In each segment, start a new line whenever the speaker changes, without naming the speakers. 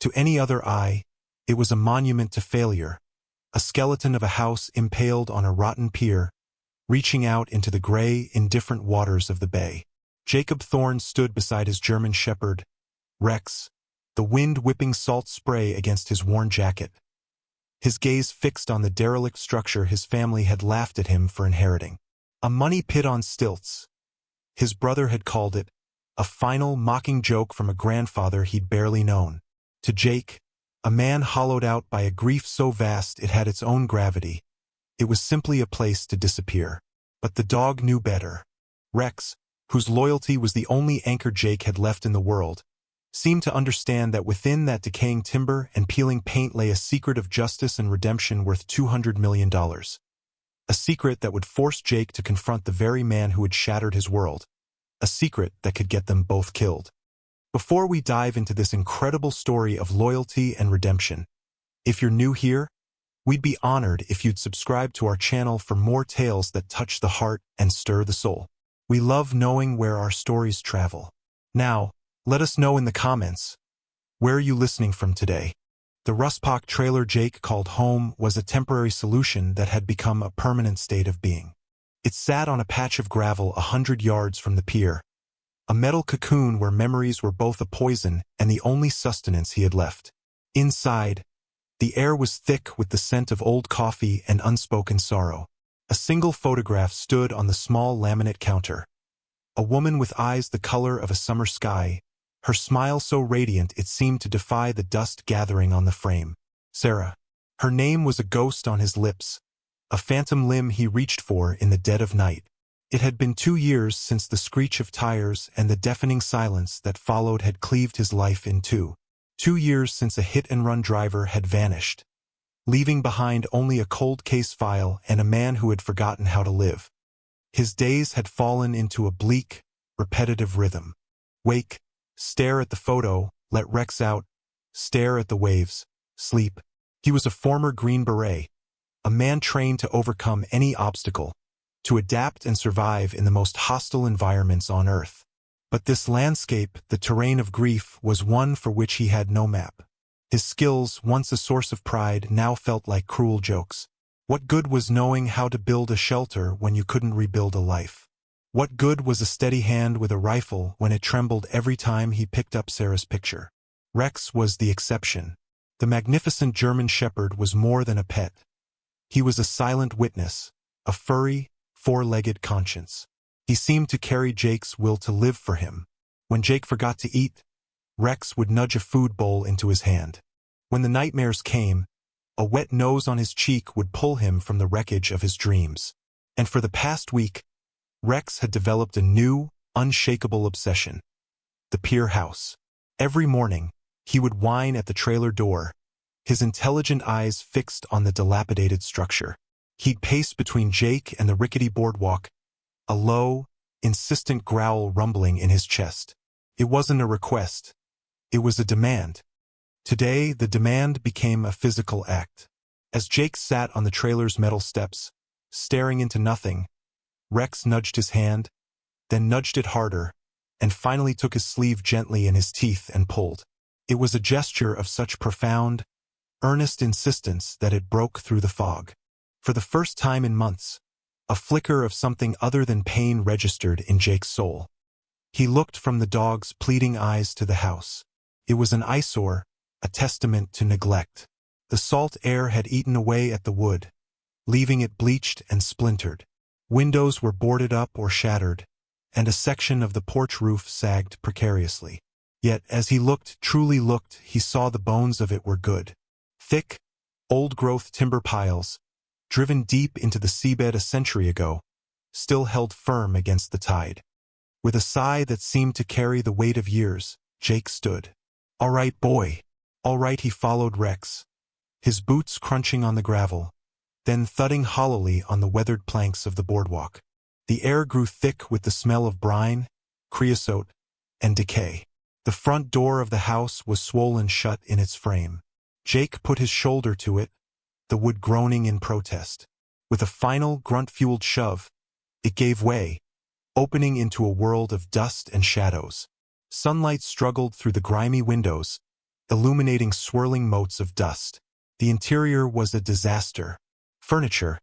To any other eye, it was a monument to failure, a skeleton of a house impaled on a rotten pier, reaching out into the gray, indifferent waters of the bay. Jacob Thorne stood beside his German shepherd, Rex, the wind whipping salt spray against his worn jacket. His gaze fixed on the derelict structure his family had laughed at him for inheriting. A money pit on stilts. His brother had called it, a final, mocking joke from a grandfather he'd barely known. To Jake, a man hollowed out by a grief so vast it had its own gravity, it was simply a place to disappear. But the dog knew better. Rex, whose loyalty was the only anchor Jake had left in the world, seemed to understand that within that decaying timber and peeling paint lay a secret of justice and redemption worth $200 million. A secret that would force Jake to confront the very man who had shattered his world. A secret that could get them both killed. Before we dive into this incredible story of loyalty and redemption, if you're new here, we'd be honored if you'd subscribe to our channel for more tales that touch the heart and stir the soul. We love knowing where our stories travel. Now, let us know in the comments, where are you listening from today? The Ruspak trailer Jake called home was a temporary solution that had become a permanent state of being. It sat on a patch of gravel 100 yards from the pier, a metal cocoon where memories were both a poison and the only sustenance he had left. Inside, the air was thick with the scent of old coffee and unspoken sorrow. A single photograph stood on the small laminate counter. A woman with eyes the color of a summer sky, her smile so radiant it seemed to defy the dust gathering on the frame. Sarah. Her name was a ghost on his lips, a phantom limb he reached for in the dead of night. It had been 2 years since the screech of tires and the deafening silence that followed had cleaved his life in two. 2 years since a hit-and-run driver had vanished, leaving behind only a cold case file and a man who had forgotten how to live. His days had fallen into a bleak, repetitive rhythm. Wake, stare at the photo, let Rex out, stare at the waves, sleep. He was a former Green Beret, a man trained to overcome any obstacle, to adapt and survive in the most hostile environments on Earth. But this landscape, the terrain of grief, was one for which he had no map. His skills, once a source of pride, now felt like cruel jokes. What good was knowing how to build a shelter when you couldn't rebuild a life? What good was a steady hand with a rifle when it trembled every time he picked up Sarah's picture? Rex was the exception. The magnificent German shepherd was more than a pet. He was a silent witness, a furry, four-legged conscience. He seemed to carry Jake's will to live for him. When Jake forgot to eat, Rex would nudge a food bowl into his hand. When the nightmares came, a wet nose on his cheek would pull him from the wreckage of his dreams. And for the past week, Rex had developed a new, unshakable obsession. The Pier house. Every morning, he would whine at the trailer door, his intelligent eyes fixed on the dilapidated structure. He'd pace between Jake and the rickety boardwalk, a low, insistent growl rumbling in his chest. It wasn't a request. It was a demand. Today, the demand became a physical act. As Jake sat on the trailer's metal steps, staring into nothing, Rex nudged his hand, then nudged it harder, and finally took his sleeve gently in his teeth and pulled. It was a gesture of such profound, earnest insistence that it broke through the fog. For the first time in months, a flicker of something other than pain registered in Jake's soul. He looked from the dog's pleading eyes to the house. It was an eyesore, a testament to neglect. The salt air had eaten away at the wood, leaving it bleached and splintered. Windows were boarded up or shattered, and a section of the porch roof sagged precariously. Yet as he looked, truly looked, he saw the bones of it were good. Thick, old-growth timber piles, driven deep into the seabed a century ago, still held firm against the tide. With a sigh that seemed to carry the weight of years, Jake stood. "All right, boy." All right, he followed Rex, his boots crunching on the gravel, then thudding hollowly on the weathered planks of the boardwalk. The air grew thick with the smell of brine, creosote, and decay. The front door of the house was swollen shut in its frame. Jake put his shoulder to it, the wood groaning in protest. With a final grunt-fueled shove, it gave way, opening into a world of dust and shadows. Sunlight struggled through the grimy windows, illuminating swirling motes of dust. The interior was a disaster. Furniture,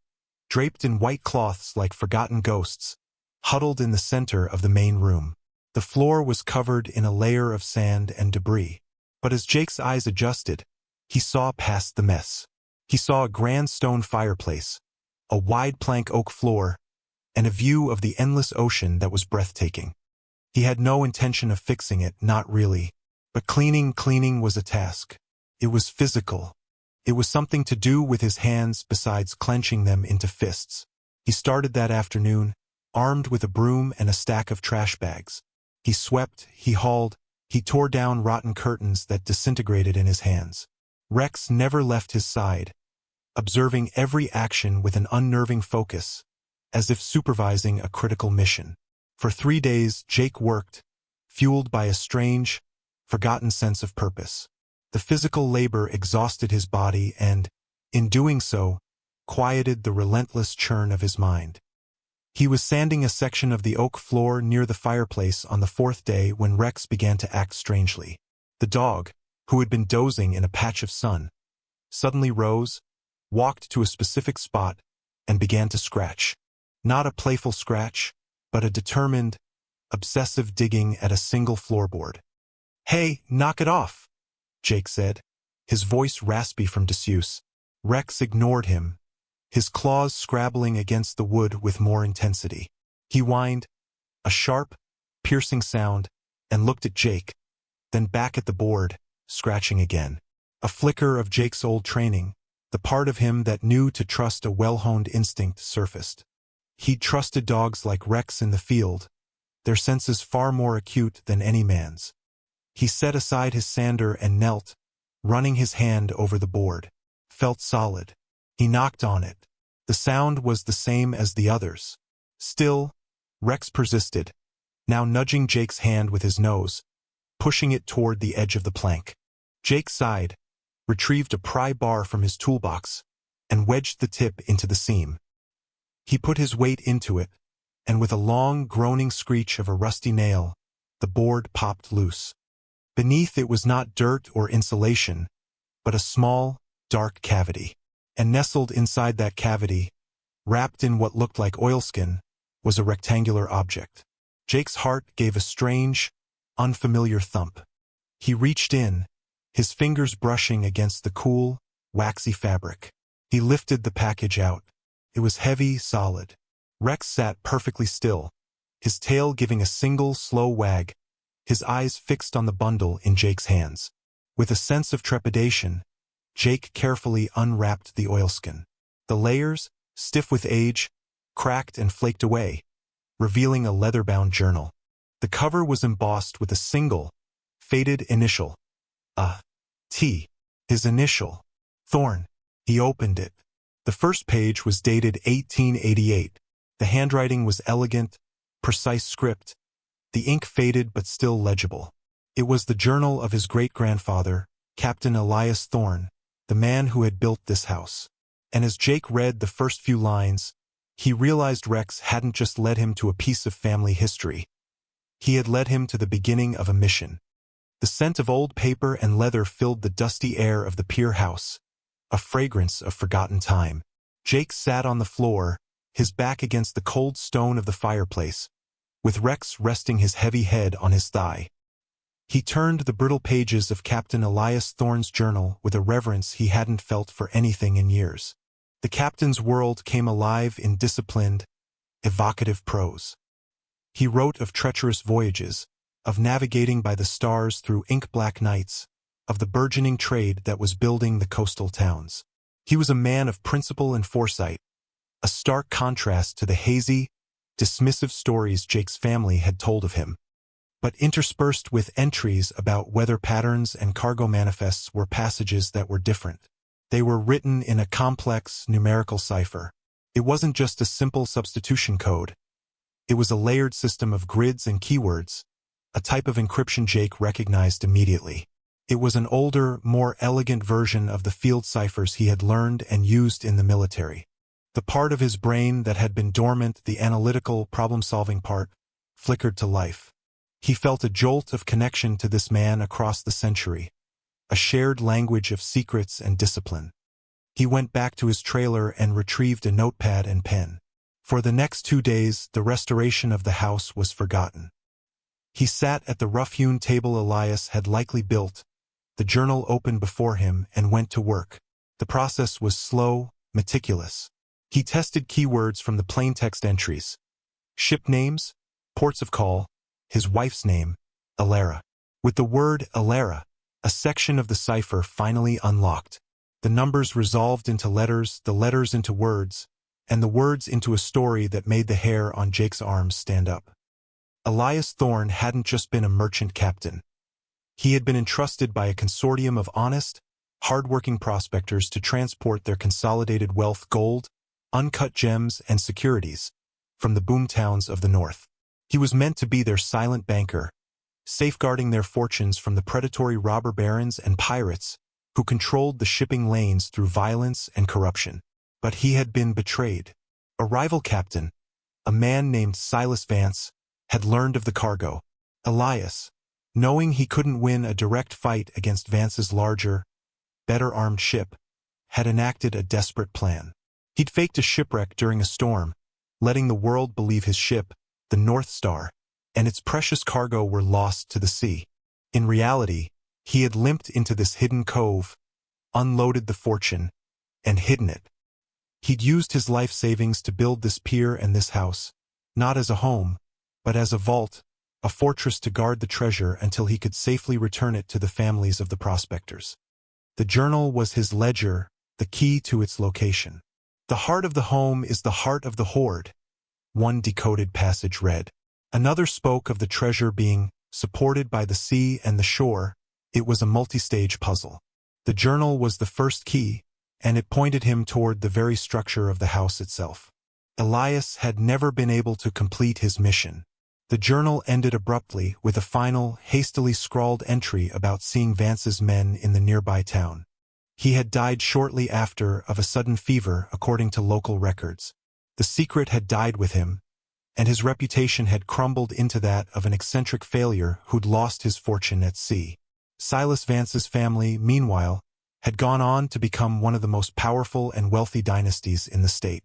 draped in white cloths like forgotten ghosts, huddled in the center of the main room. The floor was covered in a layer of sand and debris. But as Jake's eyes adjusted, he saw past the mess. He saw a grand stone fireplace, a wide plank oak floor, and a view of the endless ocean that was breathtaking. He had no intention of fixing it, not really. But cleaning was a task. It was physical. It was something to do with his hands besides clenching them into fists. He started that afternoon, armed with a broom and a stack of trash bags. He swept, he hauled, he tore down rotten curtains that disintegrated in his hands. Rex never left his side, observing every action with an unnerving focus, as if supervising a critical mission. For 3 days, Jake worked, fueled by a strange, forgotten sense of purpose. The physical labor exhausted his body and, in doing so, quieted the relentless churn of his mind. He was sanding a section of the oak floor near the fireplace on the 4th day when Rex began to act strangely. The dog, who had been dozing in a patch of sun, suddenly rose, walked to a specific spot, and began to scratch. Not a playful scratch, but a determined, obsessive digging at a single floorboard. "Hey, knock it off," Jake said, his voice raspy from disuse. Rex ignored him, his claws scrabbling against the wood with more intensity. He whined, a sharp, piercing sound, and looked at Jake, then back at the board, scratching again. A flicker of Jake's old training, the part of him that knew to trust a well-honed instinct, surfaced. He'd trusted dogs like Rex in the field, their senses far more acute than any man's. He set aside his sander and knelt, running his hand over the board. Felt solid. He knocked on it. The sound was the same as the others. Still, Rex persisted, now nudging Jake's hand with his nose, pushing it toward the edge of the plank. Jake sighed, retrieved a pry bar from his toolbox, and wedged the tip into the seam. He put his weight into it, and with a long, groaning screech of a rusty nail, the board popped loose. Beneath it was not dirt or insulation, but a small, dark cavity. And nestled inside that cavity, wrapped in what looked like oilskin, was a rectangular object. Jake's heart gave a strange, unfamiliar thump. He reached in, his fingers brushing against the cool, waxy fabric. He lifted the package out. It was heavy, solid. Rex sat perfectly still, his tail giving a single, slow wag, his eyes fixed on the bundle in Jake's hands. With a sense of trepidation, Jake carefully unwrapped the oilskin. The layers, stiff with age, cracked and flaked away, revealing a leather-bound journal. The cover was embossed with a single, faded initial. A T. His initial. Thorn. He opened it. The first page was dated 1888. The handwriting was elegant, precise script. The ink faded but still legible. It was the journal of his great-grandfather, Captain Elias Thorne, the man who had built this house. And as Jake read the first few lines, he realized Rex hadn't just led him to a piece of family history. He had led him to the beginning of a mission. The scent of old paper and leather filled the dusty air of the Pier house, a fragrance of forgotten time. Jake sat on the floor, his back against the cold stone of the fireplace, with Rex resting his heavy head on his thigh. He turned the brittle pages of Captain Elias Thorne's journal with a reverence he hadn't felt for anything in years. The captain's world came alive in disciplined, evocative prose. He wrote of treacherous voyages, of navigating by the stars through ink-black nights, of the burgeoning trade that was building the coastal towns. He was a man of principle and foresight, a stark contrast to the hazy, dismissive stories Jake's family had told of him. But interspersed with entries about weather patterns and cargo manifests were passages that were different. They were written in a complex, numerical cipher. It wasn't just a simple substitution code. It was a layered system of grids and keywords, a type of encryption Jake recognized immediately. It was an older, more elegant version of the field ciphers he had learned and used in the military. The part of his brain that had been dormant, the analytical, problem-solving part, flickered to life. He felt a jolt of connection to this man across the century, a shared language of secrets and discipline. He went back to his trailer and retrieved a notepad and pen. For the next 2 days, the restoration of the house was forgotten. He sat at the rough-hewn table Elias had likely built, the journal open before him, and went to work. The process was slow, meticulous. He tested keywords from the plaintext entries. Ship names, ports of call, his wife's name, Alara. With the word Alara, a section of the cipher finally unlocked. The numbers resolved into letters, the letters into words, and the words into a story that made the hair on Jake's arms stand up. Elias Thorne hadn't just been a merchant captain. He had been entrusted by a consortium of honest, hard-working prospectors to transport their consolidated wealth, gold, uncut gems, and securities from the boomtowns of the north. He was meant to be their silent banker, safeguarding their fortunes from the predatory robber barons and pirates who controlled the shipping lanes through violence and corruption. But he had been betrayed. A rival captain, a man named Silas Vance, had learned of the cargo. Elias, knowing he couldn't win a direct fight against Vance's larger, better-armed ship, had enacted a desperate plan. He'd faked a shipwreck during a storm, letting the world believe his ship, the North Star, and its precious cargo were lost to the sea. In reality, he had limped into this hidden cove, unloaded the fortune, and hidden it. He'd used his life savings to build this pier and this house, not as a home, but as a vault, a fortress to guard the treasure until he could safely return it to the families of the prospectors. The journal was his ledger, the key to its location. "The heart of the home is the heart of the hoard," one decoded passage read. Another spoke of the treasure being supported by the sea and the shore. It was a multi-stage puzzle. The journal was the first key, and it pointed him toward the very structure of the house itself. Elias had never been able to complete his mission. The journal ended abruptly with a final, hastily scrawled entry about seeing Vance's men in the nearby town. He had died shortly after of a sudden fever, according to local records. The secret had died with him, and his reputation had crumbled into that of an eccentric failure who'd lost his fortune at sea. Silas Vance's family, meanwhile, had gone on to become one of the most powerful and wealthy dynasties in the state.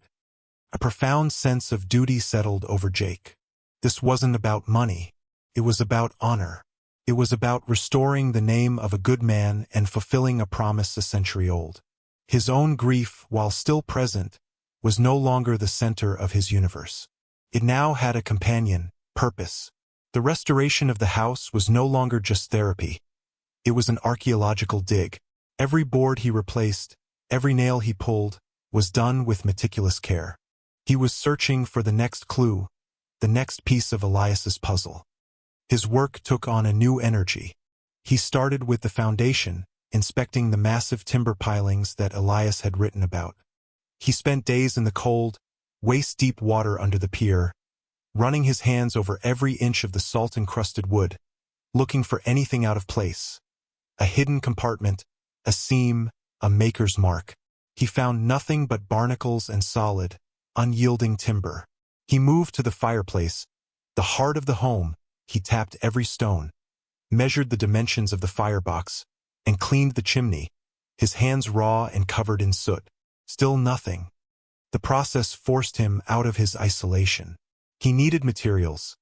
A profound sense of duty settled over Jake. This wasn't about money. It was about honor. It was about restoring the name of a good man and fulfilling a promise a century old. His own grief, while still present, was no longer the center of his universe. It now had a companion, purpose. The restoration of the house was no longer just therapy. It was an archaeological dig. Every board he replaced, every nail he pulled, was done with meticulous care. He was searching for the next clue, the next piece of Elias's puzzle. His work took on a new energy. He started with the foundation, inspecting the massive timber pilings that Elias had written about. He spent days in the cold, waist-deep water under the pier, running his hands over every inch of the salt-encrusted wood, looking for anything out of place. A hidden compartment, a seam, a maker's mark. He found nothing but barnacles and solid, unyielding timber. He moved to the fireplace, the heart of the home. He tapped every stone, measured the dimensions of the firebox, and cleaned the chimney, his hands raw and covered in soot. Still nothing. The process forced him out of his isolation. He needed materials.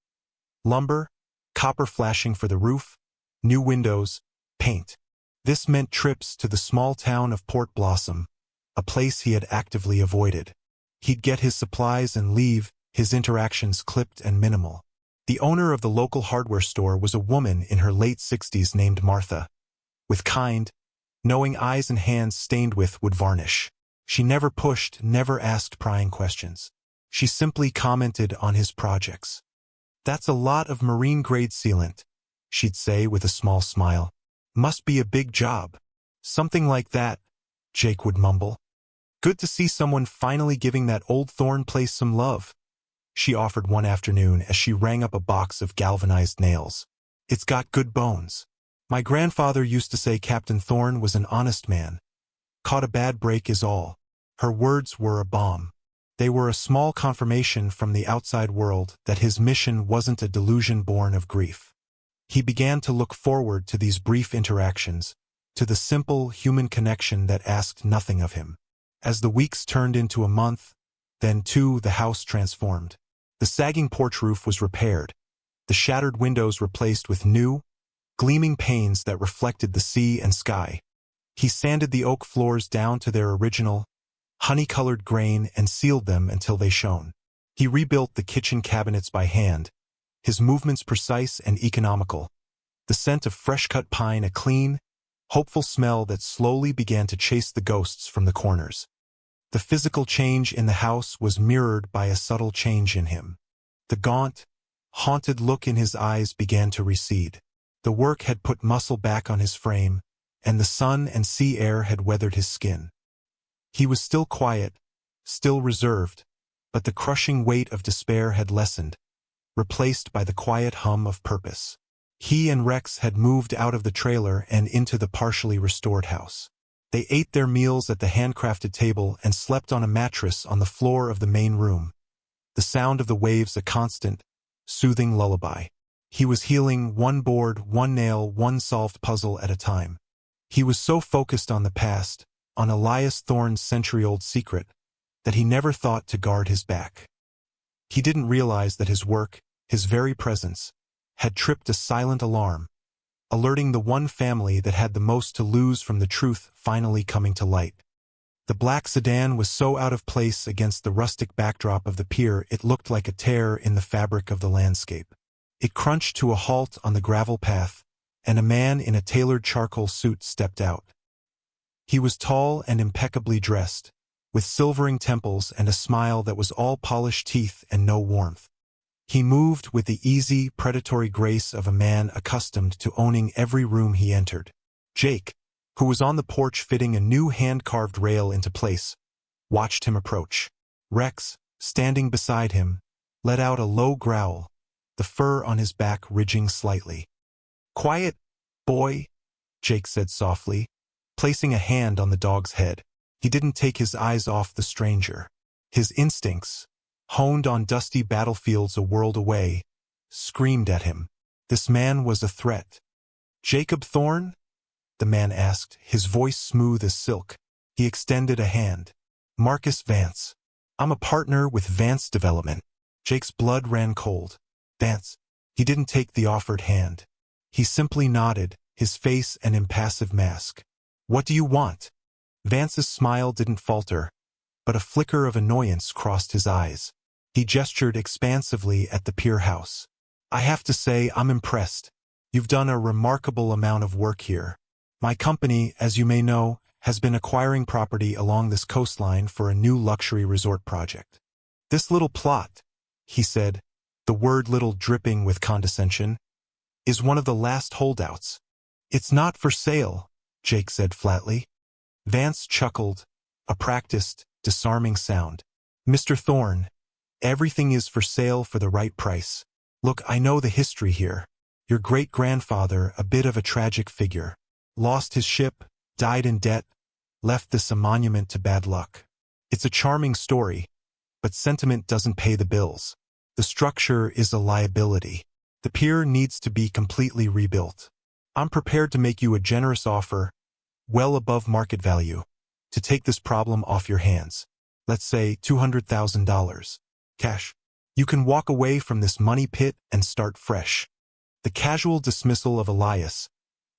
Lumber, copper flashing for the roof, new windows, paint. This meant trips to the small town of Port Blossom, a place he had actively avoided. He'd get his supplies and leave, his interactions clipped and minimal. The owner of the local hardware store was a woman in her late 60s named Martha, with kind, knowing eyes and hands stained with wood varnish. She never pushed, never asked prying questions. She simply commented on his projects. "That's a lot of marine-grade sealant," she'd say with a small smile. "Must be a big job." "Something like that," Jake would mumble. "Good to see someone finally giving that old Thorne place some love," she offered one afternoon as she rang up a box of galvanized nails. "It's got good bones. My grandfather used to say Captain Thorne was an honest man. Caught a bad break is all." Her words were a balm. They were a small confirmation from the outside world that his mission wasn't a delusion born of grief. He began to look forward to these brief interactions, to the simple human connection that asked nothing of him. As the weeks turned into a month, then two, the house transformed. The sagging porch roof was repaired, the shattered windows replaced with new, gleaming panes that reflected the sea and sky. He sanded the oak floors down to their original, honey-colored grain and sealed them until they shone. He rebuilt the kitchen cabinets by hand, his movements precise and economical, the scent of fresh-cut pine a clean, hopeful smell that slowly began to chase the ghosts from the corners. The physical change in the house was mirrored by a subtle change in him. The gaunt, haunted look in his eyes began to recede. The work had put muscle back on his frame, and the sun and sea air had weathered his skin. He was still quiet, still reserved, but the crushing weight of despair had lessened, replaced by the quiet hum of purpose. He and Rex had moved out of the trailer and into the partially restored house. They ate their meals at the handcrafted table and slept on a mattress on the floor of the main room, the sound of the waves a constant, soothing lullaby. He was healing one board, one nail, one solved puzzle at a time. He was so focused on the past, on Elias Thorne's century-old secret, that he never thought to guard his back. He didn't realize that his work, his very presence, had tripped a silent alarm, alerting the one family that had the most to lose from the truth finally coming to light. The black sedan was so out of place against the rustic backdrop of the pier it looked like a tear in the fabric of the landscape. It crunched to a halt on the gravel path, and a man in a tailored charcoal suit stepped out. He was tall and impeccably dressed, with silvering temples and a smile that was all polished teeth and no warmth. He moved with the easy, predatory grace of a man accustomed to owning every room he entered. Jake, who was on the porch fitting a new hand-carved rail into place, watched him approach. Rex, standing beside him, let out a low growl, the fur on his back ridging slightly. "Quiet, boy," Jake said softly, placing a hand on the dog's head. He didn't take his eyes off the stranger. His instincts, honed on dusty battlefields a world away, screamed at him. This man was a threat. "Jacob Thorne?" the man asked, his voice smooth as silk. He extended a hand. "Marcus Vance. I'm a partner with Vance Development." Jake's blood ran cold. "Vance." He didn't take the offered hand. He simply nodded, his face an impassive mask. "What do you want?" Vance's smile didn't falter, but a flicker of annoyance crossed his eyes. He gestured expansively at the pier house. "I have to say I'm impressed. You've done a remarkable amount of work here. My company, as you may know, has been acquiring property along this coastline for a new luxury resort project. This little plot," he said, the word little dripping with condescension, "is one of the last holdouts." "It's not for sale," Jake said flatly. Vance chuckled, a practiced, disarming sound. "Mr. Thorne, everything is for sale for the right price. Look, I know the history here. Your great-grandfather, a bit of a tragic figure, lost his ship, died in debt, left this a monument to bad luck. It's a charming story, but sentiment doesn't pay the bills. The structure is a liability. The pier needs to be completely rebuilt. I'm prepared to make you a generous offer, well above market value, to take this problem off your hands. Let's say $200,000. Cash. You can walk away from this money pit and start fresh." The casual dismissal of Elias,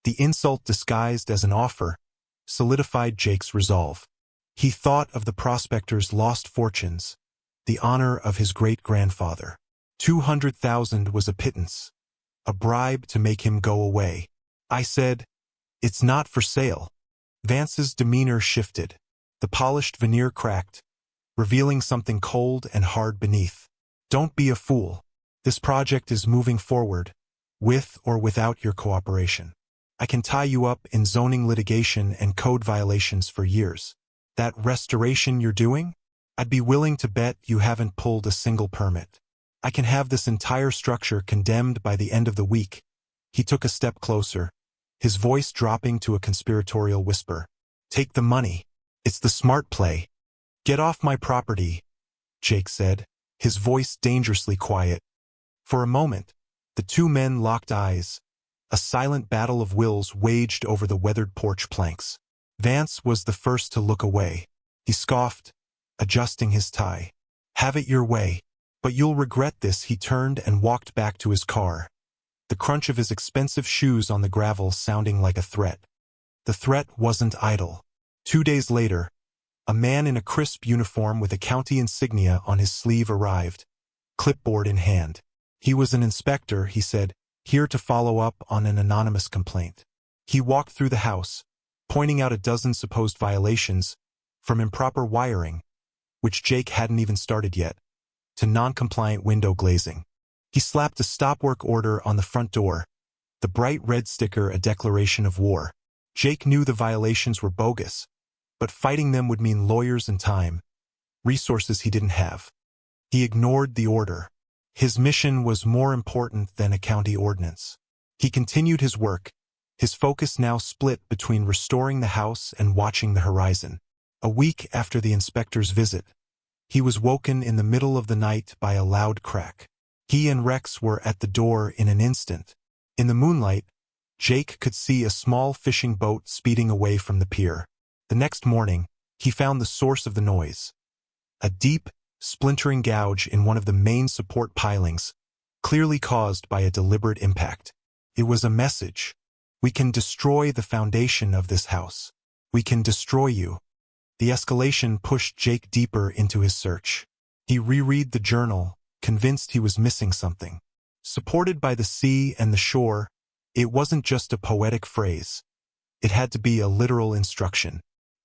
the insult disguised as an offer, solidified Jake's resolve. He thought of the prospector's lost fortunes, the honor of his great-grandfather. 200,000 was a pittance, a bribe to make him go away. "I said, it's not for sale." Vance's demeanor shifted. The polished veneer cracked, revealing something cold and hard beneath. "Don't be a fool. This project is moving forward, with or without your cooperation. I can tie you up in zoning litigation and code violations for years. That restoration you're doing? I'd be willing to bet you haven't pulled a single permit. I can have this entire structure condemned by the end of the week." He took a step closer, his voice dropping to a conspiratorial whisper. "Take the money. It's the smart play." "Get off my property," Jake said, his voice dangerously quiet. For a moment, the two men locked eyes, A silent battle of wills waged over the weathered porch planks. Vance was the first to look away. He scoffed, adjusting his tie. "Have it your way. But you'll regret this." He turned and walked back to his car, the crunch of his expensive shoes on the gravel sounding like a threat. The threat wasn't idle. 2 days later, a man in a crisp uniform with a county insignia on his sleeve arrived, clipboard in hand. He was an inspector, he said, here to follow up on an anonymous complaint. He walked through the house, pointing out a dozen supposed violations, from improper wiring, which Jake hadn't even started yet, to non-compliant window glazing. He slapped a stop-work order on the front door, the bright red sticker a declaration of war. Jake knew the violations were bogus, but fighting them would mean lawyers and time, resources he didn't have. He ignored the order. His mission was more important than a county ordinance. He continued his work, his focus now split between restoring the house and watching the horizon. A week after the inspector's visit, he was woken in the middle of the night by a loud crack. He and Rex were at the door in an instant. In the moonlight, Jake could see a small fishing boat speeding away from the pier. The next morning, he found the source of the noise. A deep, splintering gouge in one of the main support pilings, clearly caused by a deliberate impact. It was a message. "We can destroy the foundation of this house. We can destroy you." The escalation pushed Jake deeper into his search. He reread the journal, convinced he was missing something. Supported by the sea and the shore, it wasn't just a poetic phrase. It had to be a literal instruction.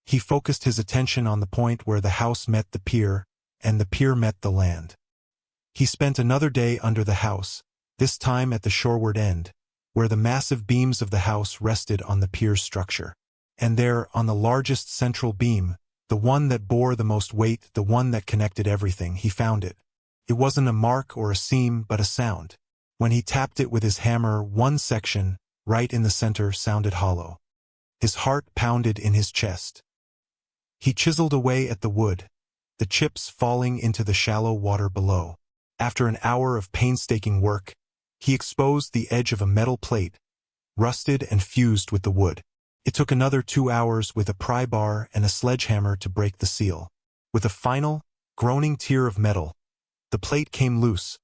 He focused his attention on the point where the house met the pier, and the pier met the land. He spent another day under the house, this time at the shoreward end, where the massive beams of the house rested on the pier's structure. And there, on the largest central beam, the one that bore the most weight, the one that connected everything, he found it. It wasn't a mark or a seam, but a sound. When he tapped it with his hammer, one section, right in the center, sounded hollow. His heart pounded in his chest. He chiseled away at the wood, the chips falling into the shallow water below. After an hour of painstaking work, he exposed the edge of a metal plate, rusted and fused with the wood. It took another 2 hours with a pry bar and a sledgehammer to break the seal. With a final, groaning tear of metal, the plate came loose,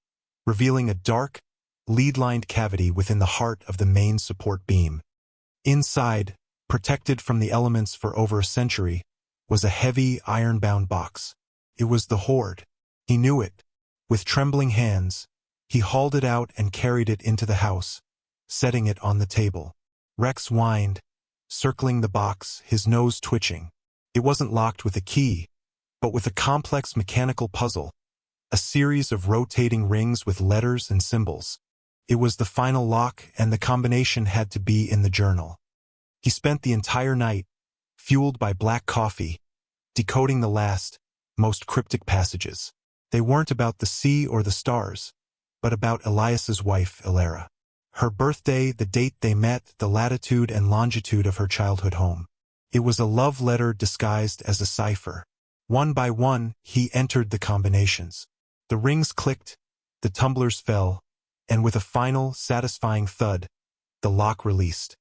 revealing a dark, lead-lined cavity within the heart of the main support beam. Inside, protected from the elements for over a century, was a heavy, iron-bound box. It was the hoard. He knew it. With trembling hands, he hauled it out and carried it into the house, setting it on the table. Rex whined, circling the box, his nose twitching. It wasn't locked with a key, but with a complex mechanical puzzle, a series of rotating rings with letters and symbols. It was the final lock, and the combination had to be in the journal. He spent the entire night, fueled by black coffee, decoding the last, most cryptic passages. They weren't about the sea or the stars, but about Elias's wife, Ilara. Her birthday, the date they met, the latitude and longitude of her childhood home. It was a love letter disguised as a cipher. One by one, he entered the combinations. The rings clicked, the tumblers fell, and with a final, satisfying thud, the lock released.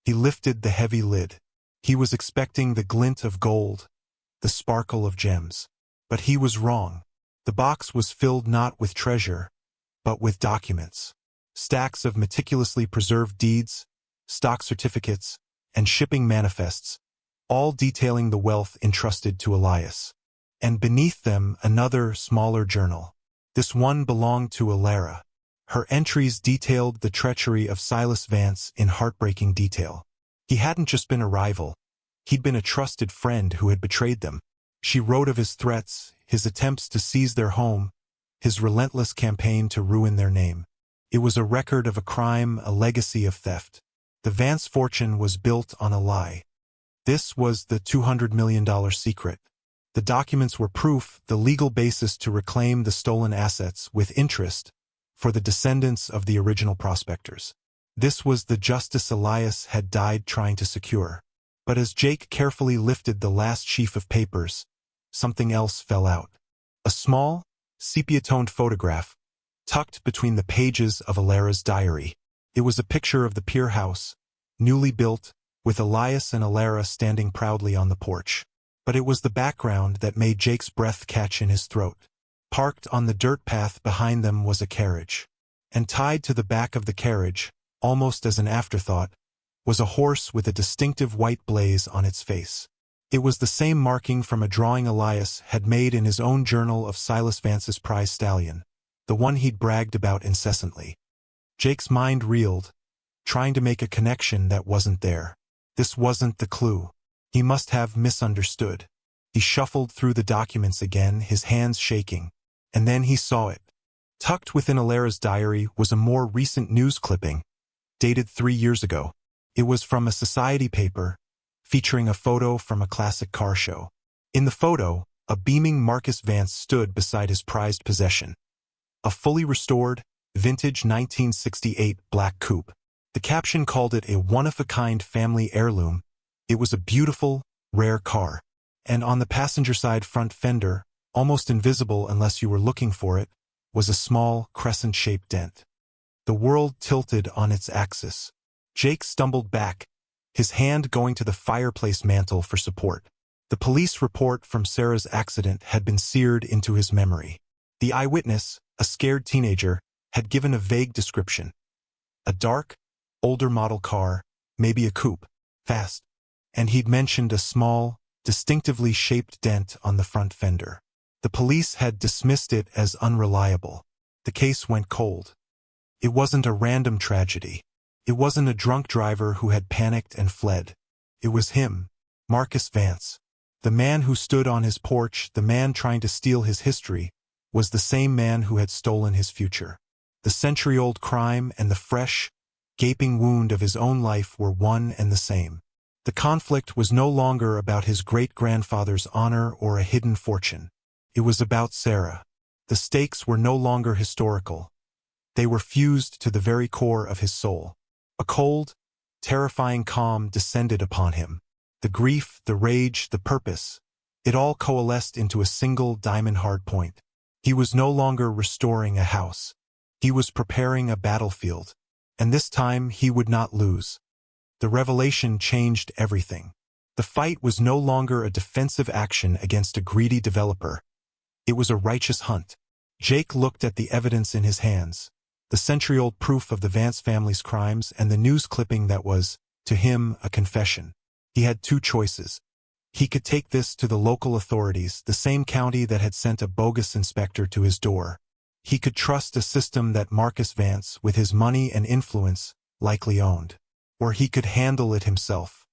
He lifted the heavy lid. He was expecting the glint of gold, the sparkle of gems. But he was wrong. The box was filled not with treasure, but with documents. Stacks of meticulously preserved deeds, stock certificates, and shipping manifests, all detailing the wealth entrusted to Elias. And beneath them, another, smaller journal. This one belonged to Ilara. Her entries detailed the treachery of Silas Vance in heartbreaking detail. He hadn't just been a rival. He'd been a trusted friend who had betrayed them. She wrote of his threats, his attempts to seize their home, his relentless campaign to ruin their name. It was a record of a crime, a legacy of theft. The Vance fortune was built on a lie. This was the $200 million secret. The documents were proof, the legal basis to reclaim the stolen assets with interest for the descendants of the original prospectors. This was the justice Elias had died trying to secure. But as Jake carefully lifted the last sheaf of papers, something else fell out. A small, sepia-toned photograph, tucked between the pages of Ilara's diary. It was a picture of the Pier house, newly built, with Elias and Alara standing proudly on the porch. But it was the background that made Jake's breath catch in his throat. Parked on the dirt path behind them was a carriage. And tied to the back of the carriage, almost as an afterthought, was a horse with a distinctive white blaze on its face. It was the same marking from a drawing Elias had made in his own journal of Silas Vance's prize stallion, the one he'd bragged about incessantly. Jake's mind reeled, trying to make a connection that wasn't there. This wasn't the clue. He must have misunderstood. He shuffled through the documents again, his hands shaking, and then he saw it. Tucked within Alara's diary was a more recent news clipping, dated 3 years ago. It was from a society paper, featuring a photo from a classic car show. In the photo, a beaming Marcus Vance stood beside his prized possession, a fully restored, vintage 1968 black coupe. The caption called it a one-of-a-kind family heirloom. It was a beautiful, rare car. And on the passenger side front fender, almost invisible unless you were looking for it, was a small, crescent-shaped dent. The world tilted on its axis. Jake stumbled back, his hand going to the fireplace mantel for support. The police report from Sarah's accident had been seared into his memory. The eyewitness, a scared teenager, had given a vague description. A dark, older model car, maybe a coupe, fast. And he'd mentioned a small, distinctively shaped dent on the front fender. The police had dismissed it as unreliable. The case went cold. It wasn't a random tragedy. It wasn't a drunk driver who had panicked and fled. It was him, Marcus Vance. The man who stood on his porch, the man trying to steal his history, was the same man who had stolen his future. The century-old crime and the fresh, gaping wound of his own life were one and the same. The conflict was no longer about his great-grandfather's honor or a hidden fortune. It was about Sarah. The stakes were no longer historical. They were fused to the very core of his soul. A cold, terrifying calm descended upon him. The grief, the rage, the purpose, it all coalesced into a single diamond-hard point. He was no longer restoring a house. He was preparing a battlefield. And this time he would not lose. The revelation changed everything. The fight was no longer a defensive action against a greedy developer. It was a righteous hunt. Jake looked at the evidence in his hands, the century-old proof of the Vance family's crimes and the news clipping that was, to him, a confession. He had two choices. He could take this to the local authorities, the same county that had sent a bogus inspector to his door. He could trust a system that Marcus Vance, with his money and influence, likely owned. Or he could handle it himself.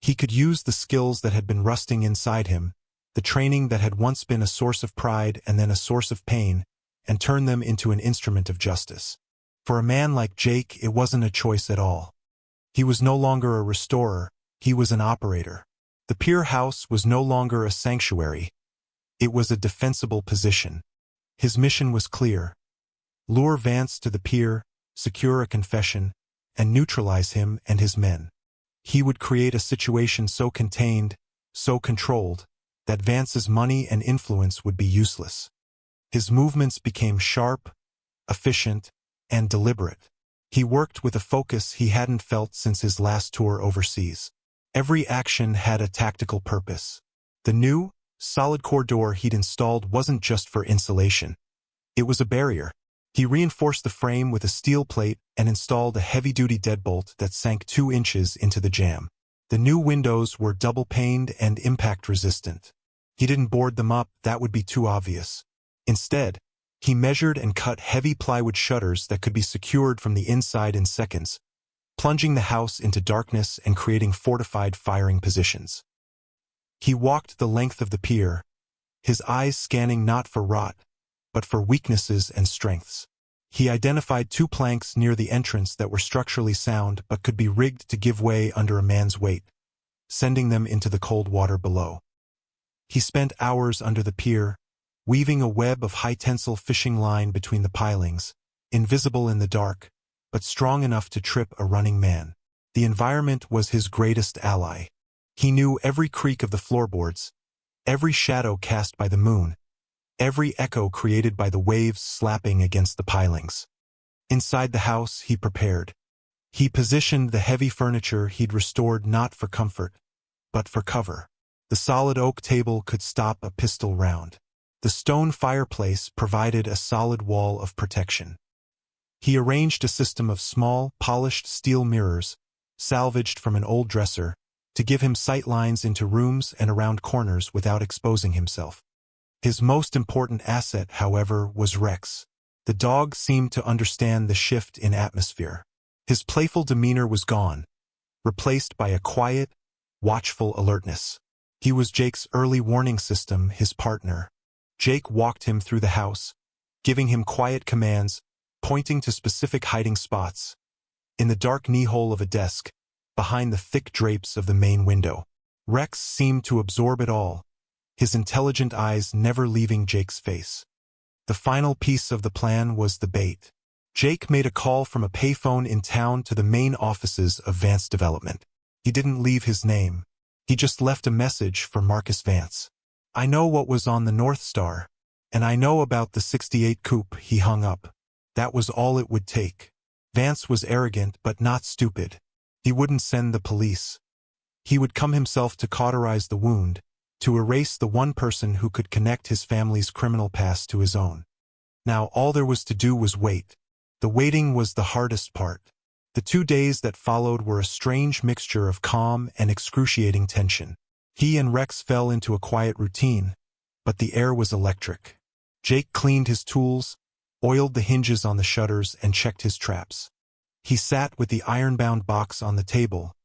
He could use the skills that had been rusting inside him, the training that had once been a source of pride and then a source of pain, and turn them into an instrument of justice. For a man like Jake, it wasn't a choice at all. He was no longer a restorer, he was an operator. The Pier house was no longer a sanctuary. It was a defensible position. His mission was clear. Lure Vance to the pier, secure a confession, and neutralize him and his men. He would create a situation so contained, so controlled, that Vance's money and influence would be useless. His movements became sharp, efficient, and deliberate. He worked with a focus he hadn't felt since his last tour overseas. Every action had a tactical purpose. The new, solid core door he'd installed wasn't just for insulation. It was a barrier. He reinforced the frame with a steel plate and installed a heavy-duty deadbolt that sank 2 inches into the jamb. The new windows were double-paned and impact-resistant. He didn't board them up, that would be too obvious. Instead, he measured and cut heavy plywood shutters that could be secured from the inside in seconds, plunging the house into darkness and creating fortified firing positions. He walked the length of the pier, his eyes scanning not for rot, but for weaknesses and strengths. He identified 2 planks near the entrance that were structurally sound but could be rigged to give way under a man's weight, sending them into the cold water below. He spent hours under the pier, weaving a web of high-tensile fishing line between the pilings, invisible in the dark, but strong enough to trip a running man. The environment was his greatest ally. He knew every creak of the floorboards, every shadow cast by the moon, every echo created by the waves slapping against the pilings. Inside the house, he prepared. He positioned the heavy furniture he'd restored not for comfort, but for cover. The solid oak table could stop a pistol round. The stone fireplace provided a solid wall of protection. He arranged a system of small, polished steel mirrors, salvaged from an old dresser, to give him sight lines into rooms and around corners without exposing himself. His most important asset, however, was Rex. The dog seemed to understand the shift in atmosphere. His playful demeanor was gone, replaced by a quiet, watchful alertness. He was Jake's early warning system, his partner. Jake walked him through the house, giving him quiet commands, pointing to specific hiding spots. In the dark knee-hole of a desk, behind the thick drapes of the main window. Rex seemed to absorb it all, his intelligent eyes never leaving Jake's face. The final piece of the plan was the bait. Jake made a call from a payphone in town to the main offices of Vance Development. He didn't leave his name. He just left a message for Marcus Vance. "I know what was on the North Star, and I know about the '68 coupe." He hung up. That was all it would take. Vance was arrogant but not stupid. He wouldn't send the police. He would come himself to cauterize the wound, to erase the one person who could connect his family's criminal past to his own. Now all there was to do was wait. The waiting was the hardest part. The 2 days that followed were a strange mixture of calm and excruciating tension. He and Rex fell into a quiet routine, but the air was electric. Jake cleaned his tools, oiled the hinges on the shutters, and checked his traps. He sat with the iron-bound box on the table,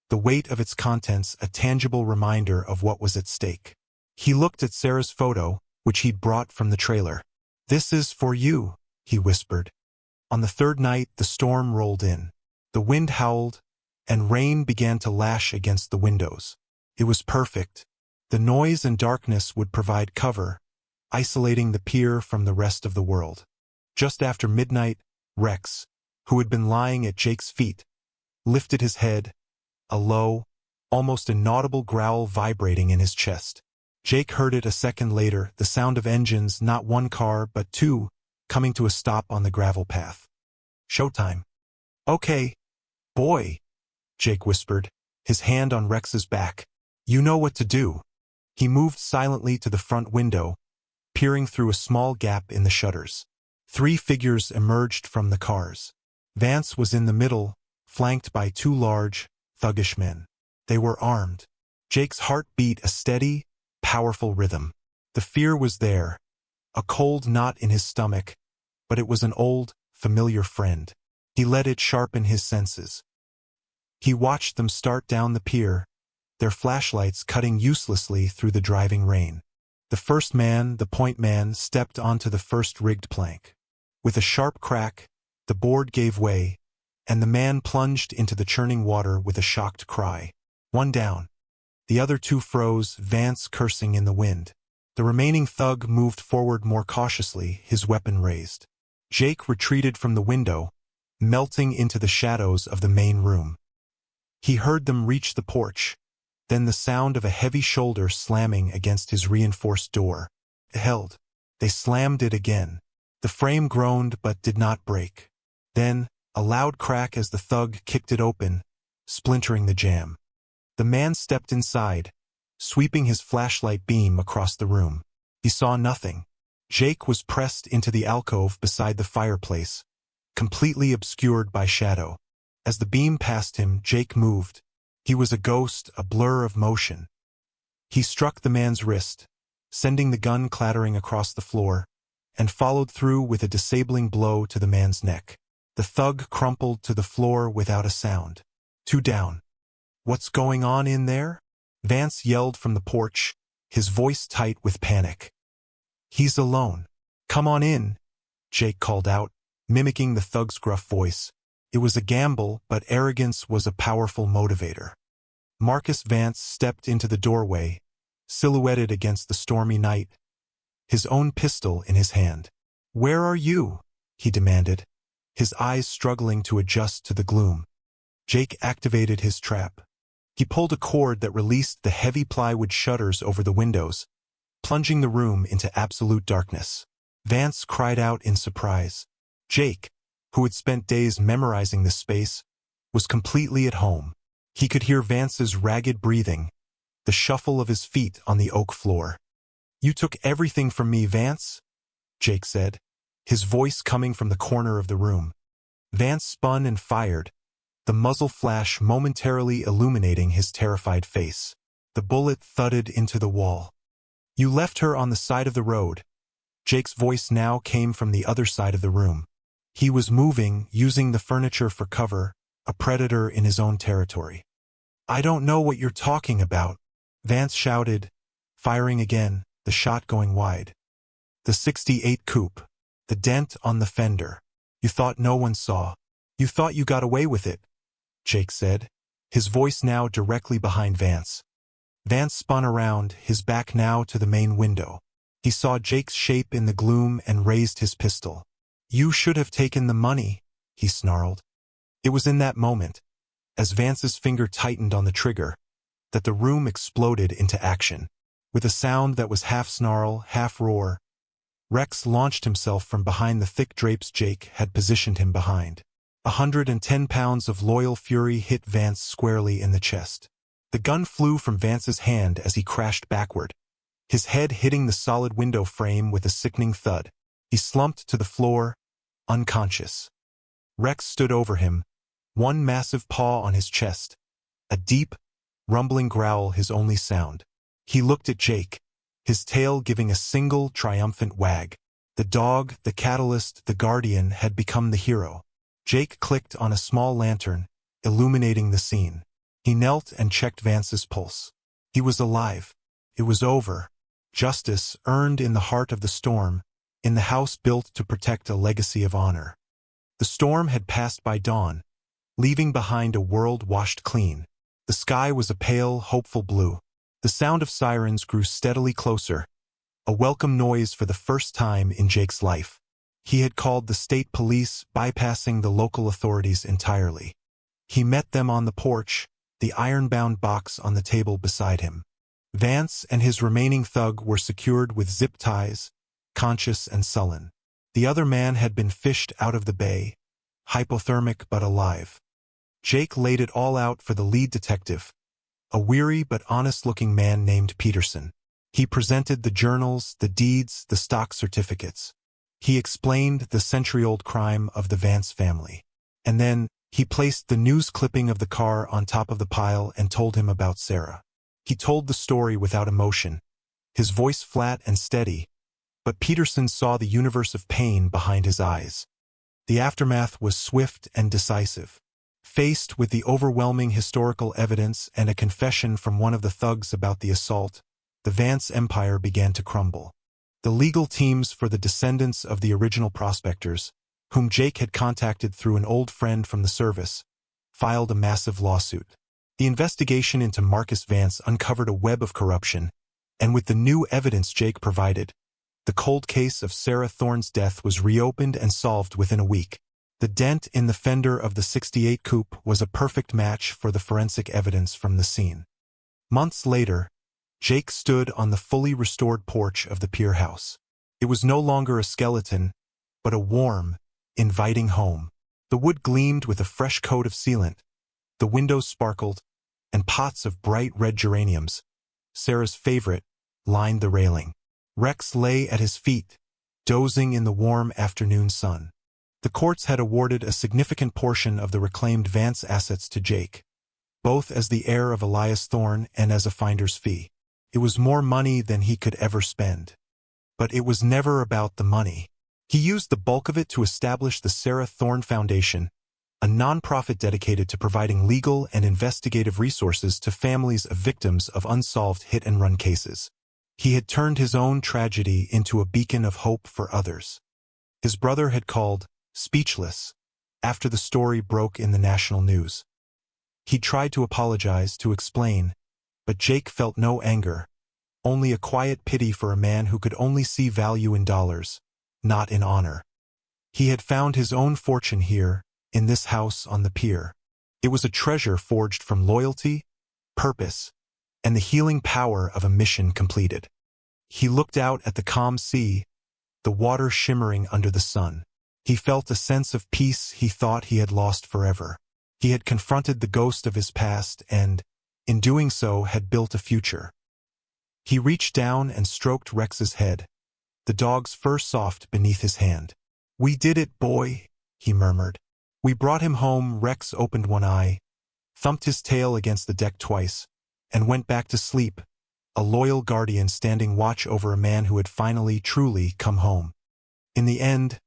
the weight of its contents a tangible reminder of what was at stake. He looked at Sarah's photo, which he'd brought from the trailer. "This is for you," he whispered. On the third night, the storm rolled in. The wind howled, and rain began to lash against the windows. It was perfect. The noise and darkness would provide cover, isolating the pier from the rest of the world. Just after midnight, Rex, who had been lying at Jake's feet, lifted his head, a low, almost inaudible growl vibrating in his chest. Jake heard it a second later, the sound of engines, not one car but two, coming to a stop on the gravel path. "Showtime." "Okay, boy," Jake whispered, his hand on Rex's back. "You know what to do." He moved silently to the front window, peering through a small gap in the shutters. 3 figures emerged from the cars. Vance was in the middle, flanked by 2 large, thuggish men. They were armed. Jake's heart beat a steady, powerful rhythm. The fear was there, a cold knot in his stomach, but it was an old, familiar friend. He let it sharpen his senses. He watched them start down the pier, their flashlights cutting uselessly through the driving rain. The first man, the point man, stepped onto the first rigged plank. With a sharp crack, the board gave way, and the man plunged into the churning water with a shocked cry. One down. The other 2 froze, Vance cursing in the wind. The remaining thug moved forward more cautiously, his weapon raised. Jake retreated from the window, melting into the shadows of the main room. He heard them reach the porch, then the sound of a heavy shoulder slamming against his reinforced door. It held. They slammed it again. The frame groaned but did not break. Then, a loud crack as the thug kicked it open, splintering the jamb. The man stepped inside, sweeping his flashlight beam across the room. He saw nothing. Jake was pressed into the alcove beside the fireplace, completely obscured by shadow. As the beam passed him, Jake moved. He was a ghost, a blur of motion. He struck the man's wrist, sending the gun clattering across the floor, and followed through with a disabling blow to the man's neck. The thug crumpled to the floor without a sound. 2 down. "What's going on in there?" Vance yelled from the porch, his voice tight with panic. "He's alone. Come on in," Jake called out, mimicking the thug's gruff voice. It was a gamble, but arrogance was a powerful motivator. Marcus Vance stepped into the doorway, silhouetted against the stormy night, his own pistol in his hand. "Where are you?" he demanded, his eyes struggling to adjust to the gloom. Jake activated his trap. He pulled a cord that released the heavy plywood shutters over the windows, plunging the room into absolute darkness. Vance cried out in surprise. Jake, who had spent days memorizing this space, was completely at home. He could hear Vance's ragged breathing, the shuffle of his feet on the oak floor. "You took everything from me, Vance," Jake said, his voice coming from the corner of the room. Vance spun and fired, the muzzle flash momentarily illuminating his terrified face. The bullet thudded into the wall. "You left her on the side of the road." Jake's voice now came from the other side of the room. He was moving, using the furniture for cover, a predator in his own territory. "I don't know what you're talking about," Vance shouted, firing again, the shot going wide. "The '68 coupe. The dent on the fender. You thought no one saw. You thought you got away with it," Jake said, his voice now directly behind Vance. Vance spun around, his back now to the main window. He saw Jake's shape in the gloom and raised his pistol. "You should have taken the money," he snarled. It was in that moment, as Vance's finger tightened on the trigger, that the room exploded into action. With a sound that was half snarl, half roar, Rex launched himself from behind the thick drapes Jake had positioned him behind. 110 pounds of loyal fury hit Vance squarely in the chest. The gun flew from Vance's hand as he crashed backward, his head hitting the solid window frame with a sickening thud. He slumped to the floor, unconscious. Rex stood over him, one massive paw on his chest, a deep, rumbling growl his only sound. He looked at Jake, his tail giving a single triumphant wag. The dog, the catalyst, the guardian had become the hero. Jake clicked on a small lantern, illuminating the scene. He knelt and checked Vance's pulse. He was alive. It was over. Justice earned in the heart of the storm, in the house built to protect a legacy of honor. The storm had passed by dawn, leaving behind a world washed clean. The sky was a pale, hopeful blue. The sound of sirens grew steadily closer, a welcome noise for the first time in Jake's life. He had called the state police, bypassing the local authorities entirely. He met them on the porch, the iron-bound box on the table beside him. Vance and his remaining thug were secured with zip ties, conscious and sullen. The other man had been fished out of the bay, hypothermic but alive. Jake laid it all out for the lead detective, a weary but honest-looking man named Peterson. He presented the journals, the deeds, the stock certificates. He explained the century-old crime of the Vance family. And then, he placed the news clipping of the car on top of the pile and told him about Sarah. He told the story without emotion, his voice flat and steady, but Peterson saw the universe of pain behind his eyes. The aftermath was swift and decisive. Faced with the overwhelming historical evidence and a confession from one of the thugs about the assault, the Vance empire began to crumble. The legal teams for the descendants of the original prospectors, whom Jake had contacted through an old friend from the service, filed a massive lawsuit. The investigation into Marcus Vance uncovered a web of corruption, and with the new evidence Jake provided, the cold case of Sarah Thorne's death was reopened and solved within a week. The dent in the fender of the '68 coupe was a perfect match for the forensic evidence from the scene. Months later, Jake stood on the fully restored porch of the Pier house. It was no longer a skeleton, but a warm, inviting home. The wood gleamed with a fresh coat of sealant, the windows sparkled, and pots of bright red geraniums, Sarah's favorite, lined the railing. Rex lay at his feet, dozing in the warm afternoon sun. The courts had awarded a significant portion of the reclaimed Vance assets to Jake, both as the heir of Elias Thorne and as a finder's fee. It was more money than he could ever spend. But it was never about the money. He used the bulk of it to establish the Sarah Thorne Foundation, a nonprofit dedicated to providing legal and investigative resources to families of victims of unsolved hit-and-run cases. He had turned his own tragedy into a beacon of hope for others. His brother had called, speechless, after the story broke in the national news. He tried to apologize, to explain, but Jake felt no anger, only a quiet pity for a man who could only see value in dollars, not in honor. He had found his own fortune here, in this house on the pier. It was a treasure forged from loyalty, purpose, and the healing power of a mission completed. He looked out at the calm sea, the water shimmering under the sun. He felt a sense of peace he thought he had lost forever. He had confronted the ghost of his past and, in doing so, had built a future. He reached down and stroked Rex's head, the dog's fur soft beneath his hand. "We did it, boy," he murmured. "We brought him home." Rex opened one eye, thumped his tail against the deck twice, and went back to sleep, a loyal guardian standing watch over a man who had finally, truly come home. In the end,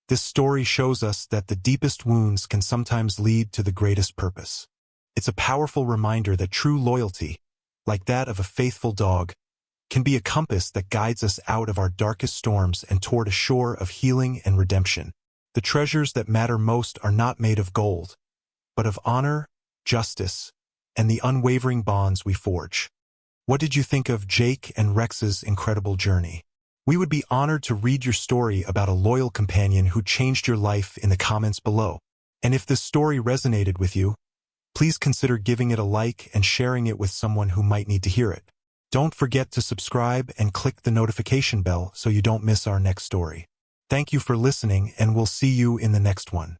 this story shows us that the deepest wounds can sometimes lead to the greatest purpose. It's a powerful reminder that true loyalty, like that of a faithful dog, can be a compass that guides us out of our darkest storms and toward a shore of healing and redemption. The treasures that matter most are not made of gold, but of honor, justice, and the unwavering bonds we forge. What did you think of Jake and Rex's incredible journey? We would be honored to read your story about a loyal companion who changed your life in the comments below. And if this story resonated with you, please consider giving it a like and sharing it with someone who might need to hear it. Don't forget to subscribe and click the notification bell so you don't miss our next story. Thank you for listening, and we'll see you in the next one.